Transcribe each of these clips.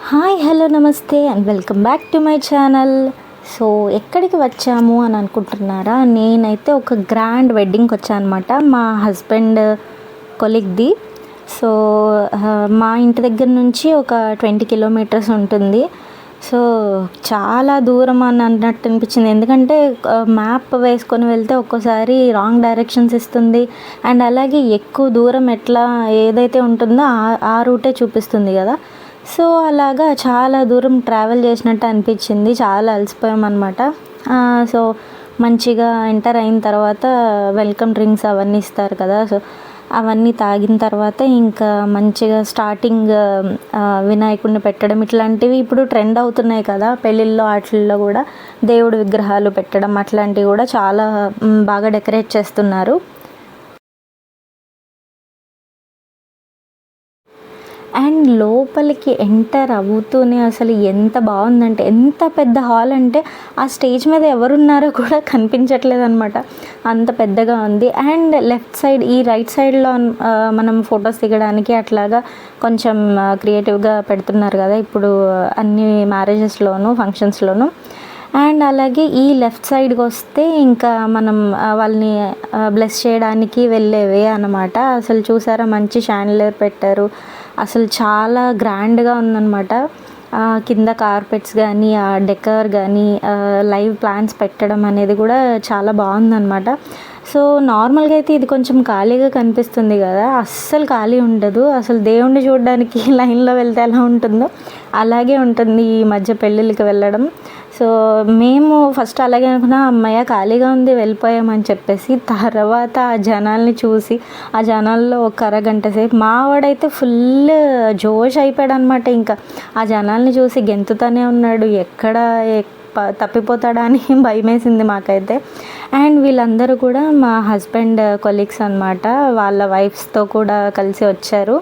Hi hello నమస్తే and welcome back to my channel. So ఎక్కడికి వచ్చాము అని అనుకుంటున్నారా? నేనైతే ఒక గ్రాండ్ వెడ్డింగ్కి వచ్చాను అనమాట, మా హస్బెండ్ కొలీగ్ది. సో మా ఇంటి దగ్గర నుంచి ఒక 20 కిలోమీటర్స్ ఉంటుంది. సో చాలా దూరం అని అన్నట్టు అనిపించింది, ఎందుకంటే మ్యాప్ వేసుకొని వెళ్తే ఒక్కోసారి రాంగ్ డైరెక్షన్స్ ఇస్తుంది అండ్ అలాగే ఎక్కువ దూరం ఎట్లా ఏదైతే ఉంటుందో ఆ రూటే చూపిస్తుంది కదా. సో అలాగా చాలా దూరం ట్రావెల్ చేసినట్టు అనిపించింది, చాలా అలసిపోయామన్నమాట. సో మంచిగా ఎంటర్ అయిన తర్వాత వెల్కమ్ డ్రింక్స్ అవన్నీ ఇస్తారు కదా, సో అవన్నీ తాగిన తర్వాత ఇంకా మంచిగా స్టార్టింగ్ వినాయకుడిని పెట్టడం ఇట్లాంటివి ఇప్పుడు ట్రెండ్ అవుతున్నాయి కదా, పెళ్ళిళ్ళలో వాటిల్లో కూడా దేవుడి విగ్రహాలు పెట్టడం అట్లాంటివి కూడా చాలా బాగా డెకరేట్ చేస్తున్నారు. అండ్ లోపలికి ఎంటర్ అవుతూనే అసలు ఎంత బాగుందంటే, ఎంత పెద్ద హాల్ అంటే ఆ స్టేజ్ మీద ఎవరున్నారో కూడా కనిపించట్లేదు అనమాట, అంత పెద్దగా ఉంది. అండ్ లెఫ్ట్ సైడ్ ఈ రైట్ సైడ్లో మనం ఫొటోస్ దిగడానికి అట్లాగా కొంచెం క్రియేటివ్గా పెడుతున్నారు కదా ఇప్పుడు అన్ని మ్యారేజెస్లోనూ ఫంక్షన్స్లోనూ. అండ్ అలాగే ఈ లెఫ్ట్ సైడ్కి వస్తే ఇంకా మనం వాళ్ళని బ్లెస్ చేయడానికి వెళ్ళేవే అన్నమాట. అసలు చూసారా, మంచి షాండ్లియర్ పెట్టారు, అసలు చాలా గ్రాండ్గా ఉందన్నమాట. కింద కార్పెట్స్ కానీ ఆ డెకర్ కానీ లైవ్ ప్లాంట్స్ పెట్టడం అనేది కూడా చాలా బాగుందన్నమాట. సో నార్మల్గా అయితే ఇది కొంచెం ఖాళీగా కనిపిస్తుంది కదా, అస్సలు ఖాళీ ఉండదు. అసలు దేవుణ్ణి చూడడానికి లైన్లో వెళ్తే ఎలా ఉంటుందో అలాగే ఉంటుంది ఈ మధ్య పెళ్ళిళ్ళకి వెళ్ళడం. సో మేము ఫస్ట్ అలాగే అనుకున్నా, అమ్మయ్య ఖాళీగా ఉంది వెళ్ళిపోయామని చెప్పేసి. తర్వాత ఆ జనాల్ని చూసి ఆ జనాల్లో ఒక అరగంట సేపు మావాడైతే ఫుల్ జోష్ అయిపోయాడు అనమాట. ఇంకా ఆ జనాల్ని చూసి గెంతుతూనే ఉన్నాడు, ఎక్కడ తప్పిపోతాడా అని భయం వేసింది మాకైతే. అండ్ వీళ్ళందరూ కూడా మా హస్బెండ్ కొలీగ్స్ అనమాట, వాళ్ళ వైఫ్స్తో కూడా కలిసి వచ్చారు.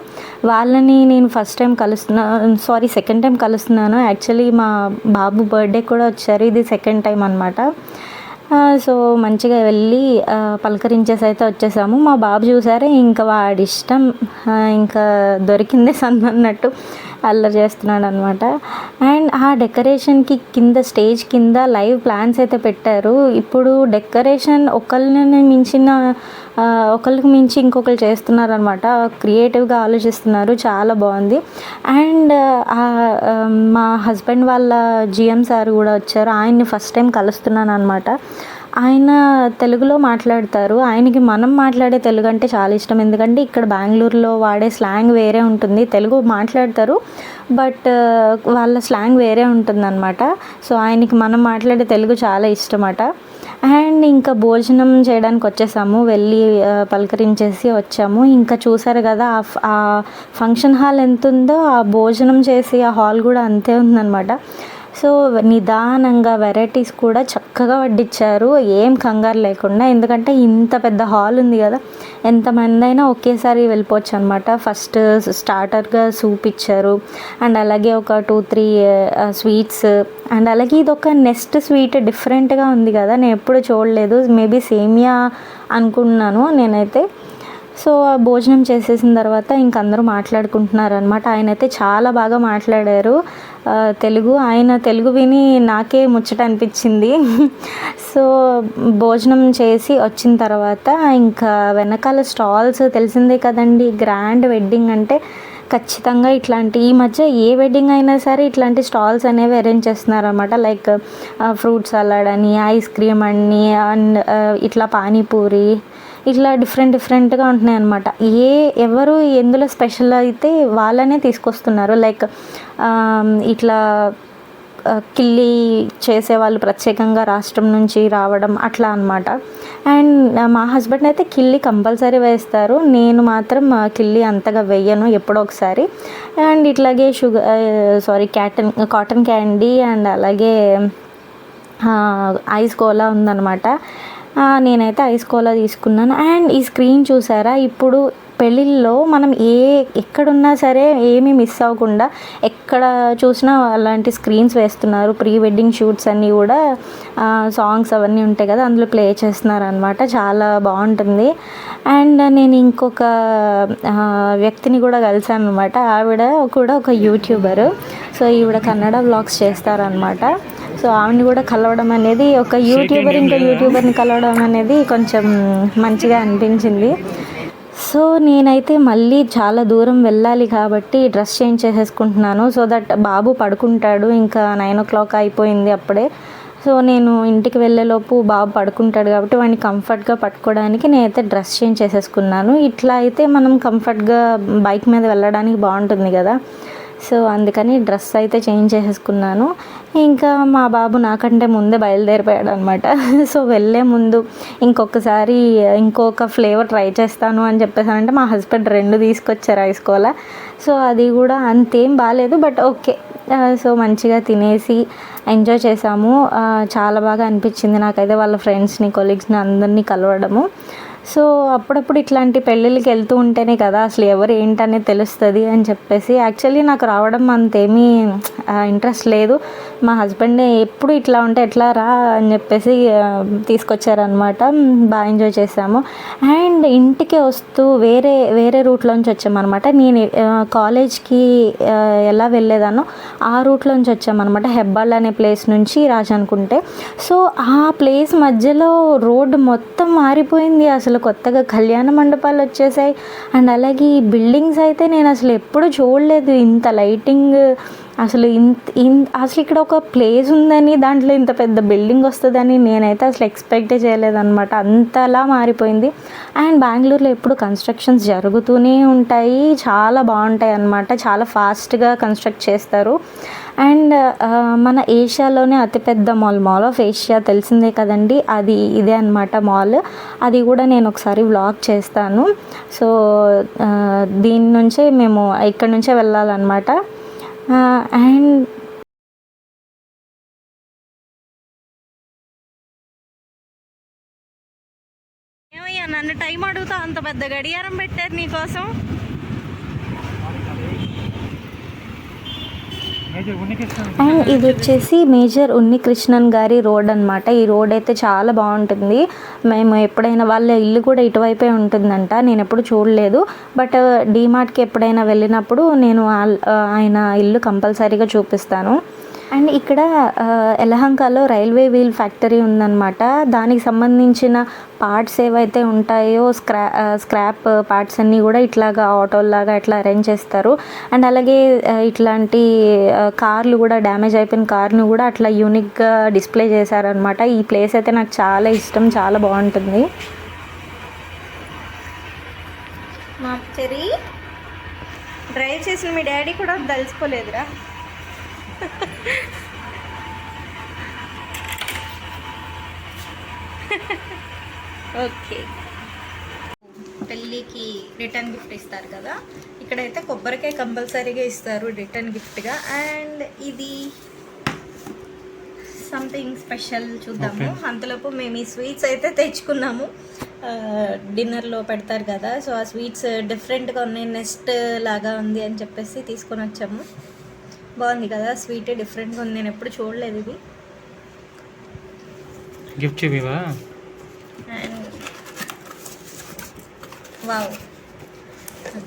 వాళ్ళని నేను ఫస్ట్ టైం సెకండ్ టైం కలుస్తున్నాను. యాక్చువల్లీ మా బాబు బర్త్డే కూడా వచ్చారు, ఇది సెకండ్ టైం అనమాట. సో మంచిగా వెళ్ళి పలకరించేసి అయితే వచ్చేసాము. మా బాబు చూసారే, ఇంకా వాడిష్టం ఇంకా దొరికిందే సందన్నట్టు అల్లరి చేస్తున్నాడు అనమాట. అండ్ ఆ డెకరేషన్కి కింద స్టేజ్ కింద లైవ్ ప్లాంట్స్ అయితే పెట్టారు. ఇప్పుడు డెకరేషన్ ఒకరికి మించి ఇంకొకరు చేస్తున్నారనమాట, క్రియేటివ్గా ఆలోచిస్తున్నారు, చాలా బాగుంది. అండ్ మా హస్బెండ్ వాళ్ళ జిఎం సార్ కూడా వచ్చారు, ఆయన్ని ఫస్ట్ టైం కలుస్తున్నాను అనమాట. ఆయన తెలుగులో మాట్లాడతారు, ఆయనకి మనం మాట్లాడే తెలుగు అంటే చాలా ఇష్టం, ఎందుకంటే ఇక్కడ బెంగళూరులో వాడే స్లాంగ్ వేరే ఉంటుంది, తెలుగు మాట్లాడతారు బట్ వాళ్ళ స్లాంగ్ వేరే ఉంటుందన్నమాట. సో ఆయనకి మనం మాట్లాడే తెలుగు చాలా ఇష్టమట. అండ్ ఇంకా భోజనం చేయడానికి వచ్చేసాము, వెళ్ళి పలకరించేసి వచ్చాము. ఇంకా చూసారు కదా ఆ ఫంక్షన్ హాల్ ఎంత ఉందో, ఆ భోజనం చేసి ఆ హాల్ కూడా అంతే ఉందన్నమాట. సో నిదానంగా వెరైటీస్ కూడా చక్కగా వడ్డించారు, ఏం కంగారు లేకుండా, ఎందుకంటే ఇంత పెద్ద హాల్ ఉంది కదా, ఎంతమంది అయినా ఒకేసారి వెళ్ళిపోవచ్చు అనమాట. ఫస్ట్ స్టార్టర్గా సూప్ ఇచ్చారు, అండ్ అలాగే ఒక 2-3 స్వీట్స్, అండ్ అలాగే ఇది ఒక నెస్ట్ స్వీట్ డిఫరెంట్గా ఉంది కదా, నేను ఎప్పుడు చూడలేదు, మేబీ సేమియా అనుకుంటున్నాను నేనైతే. సో భోజనం చేసేసిన తర్వాత ఇంక అందరూ మాట్లాడుకుంటున్నారు అనమాట. ఆయన అయితే చాలా బాగా మాట్లాడారు తెలుగు, ఆయన తెలుగు విని నాకే ముచ్చట అనిపించింది. సో భోజనం చేసి వచ్చిన తర్వాత ఇంకా వెనకాల స్టాల్స్ తెలిసిందే కదండి, గ్రాండ్ వెడ్డింగ్ అంటే ఖచ్చితంగా ఇట్లాంటి, ఈ మధ్య ఏ వెడ్డింగ్ అయినా సరే ఇట్లాంటి స్టాల్స్ అనేవి అరేంజ్ చేస్తున్నారు అనమాట. లైక్ ఫ్రూట్ సలాడ్ అని, ఐస్ క్రీమ్ అని, అండ్ ఇట్లా పానీపూరి, ఇట్లా డిఫరెంట్గా ఉంటున్నాయి అనమాట. ఎవరు ఎందులో స్పెషల్ అయితే వాళ్ళనే తీసుకొస్తున్నారు. లైక్ ఇట్లా కిళ్ళి చేసేవాళ్ళు ప్రత్యేకంగా రాష్ట్రం నుంచి రావడం అట్లా అనమాట. అండ్ మా హస్బెండ్ అయితే కిళ్ళి కంపల్సరీ వేస్తారు, నేను మాత్రం కిళ్ళి అంతగా వేయను, ఎప్పుడో ఒకసారి. అండ్ ఇట్లాగే కాటన్ క్యాండీ అండ్ అలాగే ఐస్ కోలా ఉందన్నమాట. నేనైతే ఐస్ కోలా తీసుకున్నాను. అండ్ ఈ స్క్రీన్ చూసారా, ఇప్పుడు పెళ్ళిళ్ళలో మనం ఎక్కడున్నా సరే ఏమీ మిస్ అవ్వకుండా ఎక్కడ చూసినా అలాంటి స్క్రీన్స్ వేస్తున్నారు. ప్రీ వెడ్డింగ్ షూట్స్ అన్నీ కూడా సాంగ్స్ అవన్నీ ఉంటాయి కదా, అందులో ప్లే చేస్తున్నారు అనమాట. చాలా బాగుంటుంది. అండ్ నేను ఇంకొక వ్యక్తిని కూడా కలిసాను అనమాట. ఆవిడ కూడా ఒక యూట్యూబరు. సో ఈవిడ కన్నడ వ్లాగ్స్ చేస్తారనమాట. సో ఆవిడని కూడా కలవడం అనేది, ఒక యూట్యూబర్ ఇంకో యూట్యూబర్ని కలవడం అనేది కొంచెం మంచిగా అనిపించింది. సో నేనైతే మళ్ళీ చాలా దూరం వెళ్ళాలి కాబట్టి డ్రెస్ చేంజ్ చేసేసుకుంటున్నాను. సో దట్ బాబు పడుకుంటాడు, ఇంకా 9 అయిపోయింది అప్పుడే. సో నేను ఇంటికి వెళ్ళేలోపు బాబు పడుకుంటాడు కాబట్టి వాడిని కంఫర్ట్గా పట్టుకోవడానికి నేనైతే డ్రెస్ చేంజ్ చేసేసుకున్నాను. ఇట్లా అయితే మనం కంఫర్ట్గా బైక్ మీద వెళ్ళడానికి బాగుంటుంది కదా. సో అందుకని డ్రెస్ అయితే చేంజ్ చేసేసుకున్నాను. ఇంకా మా బాబు నాకంటే ముందే బయలుదేరిపోయాడు అనమాట. సో వెళ్ళే ముందు ఇంకొక ఫ్లేవర్ ట్రై చేస్తాను అని చెప్పేసానంటే మా హస్బెండ్ 2 తీసుకొచ్చారు ఐస్ కోలా. సో అది కూడా అంతేం బాగాలేదు, బట్ ఓకే. సో మంచిగా తినేసి ఎంజాయ్ చేసాము. చాలా బాగా అనిపించింది నాకైతే వాళ్ళ ఫ్రెండ్స్ని, కొలీగ్స్ని అందరినీ కలవడము. సో అప్పుడప్పుడు ఇట్లాంటి పెళ్ళిళ్ళకి వెళ్తూ ఉంటేనే కదా అసలు ఎవరు ఏంటనేది తెలుస్తుంది అని చెప్పేసి. యాక్చువల్లీ నాకు రావడం అంతేమీ ఇంట్రెస్ట్ లేదు. మా హస్బెండే ఎప్పుడు ఇట్లా ఉంటే ఎట్లా రా అని చెప్పేసి తీసుకొచ్చారనమాట. బాగా ఎంజాయ్ చేసాము. అండ్ ఇంటికి వస్తూ వేరే రూట్లోంచి వచ్చామన్నమాట. నేను కాలేజ్కి ఎలా వెళ్ళేదానో ఆ రూట్లోంచి వచ్చామన్నమాట. హెబ్బాల్ అనే ప్లేస్ నుంచి రాజనుకుంటే. సో ఆ ప్లేస్ మధ్యలో రోడ్డు మొత్తం మారిపోయింది. అసలు కొత్తగా కళ్యాణ మండపాలు వచ్చేసాయి. అండ్ అలాగే ఈ బిల్డింగ్స్ అయితే నేను అసలు ఎప్పుడు చూడలేదు ఇంత లైటింగ్. అసలు ఇక్కడ ఒక ప్లేస్ ఉందని, దాంట్లో ఇంత పెద్ద బిల్డింగ్ వస్తుందని నేనైతే అసలు ఎక్స్పెక్టే చేయలేదన్నమాట. అంతలా మారిపోయింది. అండ్ బెంగళూరులో ఎప్పుడు కన్స్ట్రక్షన్స్ జరుగుతూనే ఉంటాయి, చాలా బాగుంటాయి అన్నమాట. చాలా ఫాస్ట్గా కన్స్ట్రక్ట్ చేస్తారు. అండ్ మన ఏషియాలోనే అతిపెద్ద మాల్ ఆఫ్ ఏషియా తెలిసిందే కదండి, అది ఇదే అనమాట మాల్. అది కూడా నేను ఒకసారి వ్లాగ్ చేస్తాను. సో దీని నుంచే మేము ఇక్కడ నుంచే వెళ్ళాలన్నమాట. అండ్ ఏమయ్యా నన్ను టైం అడుగుతా, అంత పెద్ద గడియారం పెట్టారు నీకోసం. అండ్ ఇది వచ్చేసి మేజర్ ఉన్నికృష్ణన్ గారి రోడ్ అనమాట. ఈ రోడ్ అయితే చాలా బాగుంటుంది. మేము ఎప్పుడైనా, వాళ్ళ ఇల్లు కూడా ఇటువైపే ఉంటుందంట, నేను ఎప్పుడు చూడలేదు. బట్ డీమార్ట్కి ఎప్పుడైనా వెళ్ళినప్పుడు నేను ఆయన ఇల్లు కంపల్సరీగా చూపిస్తాను. అండ్ ఇక్కడ యలహంకలో రైల్వే వీల్ ఫ్యాక్టరీ ఉందన్నమాట. దానికి సంబంధించిన పార్ట్స్ ఏవైతే ఉంటాయో స్క్రాప్ పార్ట్స్ అన్నీ కూడా ఇట్లాగా ఆటోలాగా ఇట్లా అరేంజ్ చేస్తారు. అండ్ అలాగే ఇట్లాంటి కార్లు కూడా, డ్యామేజ్ అయిపోయిన కార్ను కూడా అట్లా యూనిక్గా డిస్ప్లే చేశారనమాట. ఈ ప్లేస్ అయితే నాకు చాలా ఇష్టం, చాలా బాగుంటుంది. మా చెరి డ్రైవ్ చేసిన మీ డాడీ కూడా తలిసిపోలేదురా. ఓకే, పెళ్ళికి రిటర్న్ గిఫ్ట్ ఇస్తారు కదా, ఇక్కడైతే కొబ్బరికాయ కంపల్సరీగా ఇస్తారు రిటర్న్ గిఫ్ట్గా. అండ్ ఇది సంథింగ్ స్పెషల్, చూద్దాము. అంతలోపు మేము ఈ స్వీట్స్ అయితే తెచ్చుకున్నాము. డిన్నర్లో పెడతారు కదా, సో ఆ స్వీట్స్ డిఫరెంట్గా ఉన్నాయి, నెస్ట్ లాగా ఉంది అని చెప్పేసి తీసుకొని వచ్చాము. బాగుంది కదా స్వీట్, డిఫరెంట్గా ఉంది, నేను ఎప్పుడు చూడలేదు ఇది. గిఫ్ట్ చూపివా. And wow,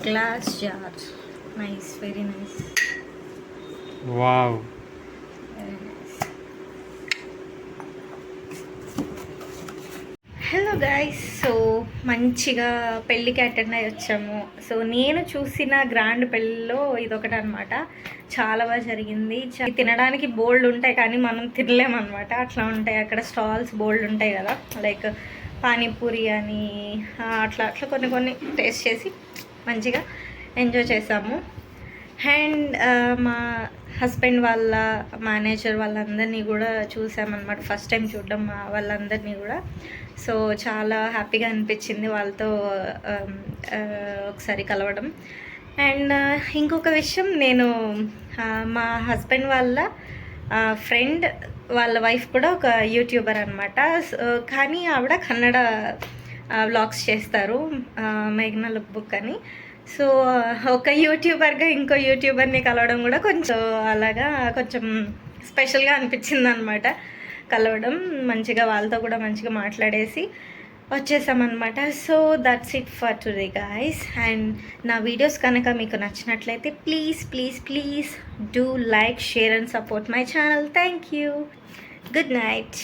glass jar, nice, very nice. Wow, hello guys, so మంచిగా పెళ్ళికి అటెండ్ అయ్యి వచ్చాము. సో నేను చూసిన గ్రాండ్ పెళ్ళిలో ఇదొకటి అనమాట. చాలా బాగా జరిగింది. తినడానికి బోల్డ్ ఉంటాయి కానీ మనం తినలేమన్నమాట, అట్లా ఉంటాయి అక్కడ స్టాల్స్ బోల్డ్ ఉంటాయి కదా, లైక్ పానీపూరి అని అట్లా కొన్ని టేస్ట్ చేసి మంచిగా ఎంజాయ్ చేసాము. అండ్ మా హస్బెండ్ వాళ్ళ మేనేజర్ వాళ్ళందరినీ కూడా చూసామన్నమాట, ఫస్ట్ టైం చూడడం వాళ్ళందరినీ కూడా. సో చాలా హ్యాపీగా అనిపించింది వాళ్ళతో ఒకసారి కలవడం. అండ్ ఇంకొక విషయం, నేను మా హస్బెండ్ వాళ్ళ ఫ్రెండ్ వాళ్ళ వైఫ్ కూడా ఒక యూట్యూబర్ అనమాట. కానీ ఆవిడ కన్నడ వ్లాగ్స్ చేస్తారు, మేఘ్నా లుక్ బుక్ అని. సో ఒక యూట్యూబర్గా ఇంకో యూట్యూబర్ని కలవడం కూడా కొంచెం అలాగా కొంచెం స్పెషల్గా అనిపించింది అనమాట. కలవడం మంచిగా, వాళ్ళతో కూడా మంచిగా మాట్లాడేసి వచ్చేసామన్నమాట. So that's it for today guys. And నా వీడియోస్ కనుక మీకు నచ్చినట్లయితే please please please do like, share and support my channel. Thank you. Good night.